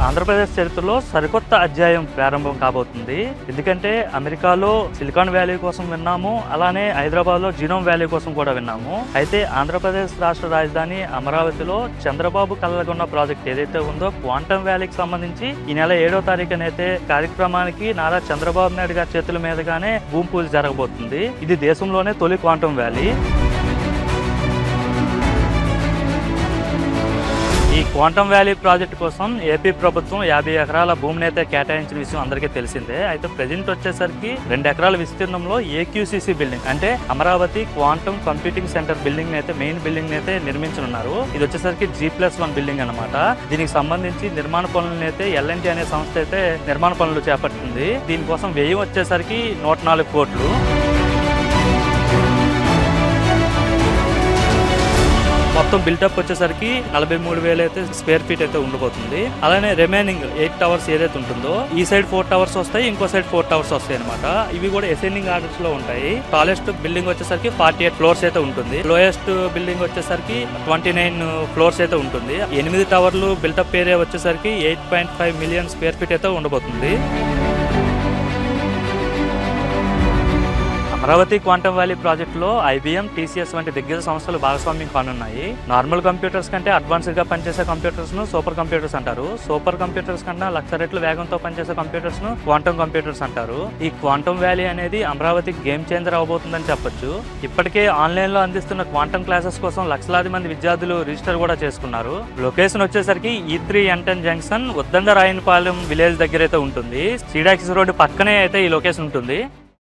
ఆంధ్రప్రదేశ్ చరిత్రలో సరికొత్త అధ్యాయం ప్రారంభం కాబోతుంది. ఎందుకంటే అమెరికాలో సిలికాన్ వ్యాలీ కోసం విన్నాము, అలానే హైదరాబాద్ లో జీనోమ్ వ్యాలీ కోసం కూడా విన్నాము. అయితే ఆంధ్రప్రదేశ్ రాష్ట్ర రాజధాని అమరావతిలో చంద్రబాబు కలలుగొన్న ప్రాజెక్ట్ ఏదైతే ఉందో క్వాంటమ్ వ్యాలీకి సంబంధించి ఈ నెల 7వ తారీఖునైతే కార్యక్రమానికి నారా చంద్రబాబు నాయుడు గారి చేతుల మీదుగానే భూమి పూజ జరగబోతుంది. ఇది దేశంలోనే తొలి క్వాంటమ్ వ్యాలీ. ఈ క్వాంటమ్ వ్యాలీ ప్రాజెక్ట్ కోసం ఏపీ ప్రభుత్వం 50 ఎకరాల భూమిని అయితే కేటాయించిన విషయం అందరికీ తెలిసిందే. అయితే ప్రెజెంట్ వచ్చేసరికి 2 ఎకరాల విస్తీర్ణంలో ఏక్యూసీసీ బిల్డింగ్ అంటే Amaravati quantum computing centre building అయితే మెయిన్ బిల్డింగ్ అయితే నిర్మించనున్నారు. ఇది వచ్చేసరికి G+1 బిల్డింగ్ అన్నమాట. దీనికి సంబంధించి నిర్మాణ పనులను అయితే L&T అనే సంస్థ అయితే నిర్మాణ పనులు చేపట్టింది. దీనికోసం వ్యయం వచ్చేసరికి 104 కోట్లు. మొత్తం బిల్డప్ వచ్చేసరికి 43,000 అయితే స్క్వేర్ ఫీట్ అయితే ఉండబోతుంది. అలానే రిమైనింగ్ 8 టవర్స్ ఏదైతే ఉంటుందో ఈ సైడ్ 4 టవర్స్ వస్తాయి, ఇంకో సైడ్ 4 టవర్స్ వస్తాయి అనమాట. ఇవి కూడా అసెండింగ్ ఆర్డర్స్ లో ఉంటాయి. టాలెస్ట్ బిల్డింగ్ వచ్చేసరికి 48 ఫ్లోర్స్ అయితే ఉంటుంది. లోయెస్ట్ బిల్డింగ్ వచ్చేసరికి 29 ఫ్లోర్స్ అయితే ఉంటుంది. 8 టవర్లు బిల్డప్ ఏరియా వచ్చేసరికి 8.5 మిలియన్ స్క్వేర్ ఫీట్ అయితే ఉండబోతుంది. అమరావతి క్వాంటమ్ వ్యాలీ ప్రాజెక్ట్ లో IBM, TCS వంటి దిగ్గజ సంస్థలు భాగస్వామ్యం కానున్నాయి. నార్మల్ కంప్యూటర్స్ కంటే అడ్వాన్స్డ్ గా పనిచేసే కంప్యూటర్స్ ను సూపర్ కంప్యూటర్స్ అంటారు. సూపర్ కంప్యూటర్స్ కన్నా 1,00,000 రెట్లు వేగంతో పనిచేసే కంప్యూటర్స్ ను క్వాంటమ్ కంప్యూటర్స్ అంటారు. ఈ క్వాంటమ్ వ్యాలీ అనేది అమరావతి గేమ్ చేంజర్ అవబోతుందని చెప్పొచ్చు. ఇప్పటికే ఆన్లైన్ లో అందిస్తున్న క్వాంటమ్ క్లాసెస్ కోసం లక్షలాది మంది విద్యార్థులు రిజిస్టర్ కూడా చేసుకున్నారు. లొకేషన్ వచ్చేసరికి E3 N10 junction Uddandarayunipalem village దగ్గర అయితే ఉంటుంది. సీడాక్సిస్ రోడ్డు పక్కనే అయితే ఈ లొకేషన్ ఉంటుంది.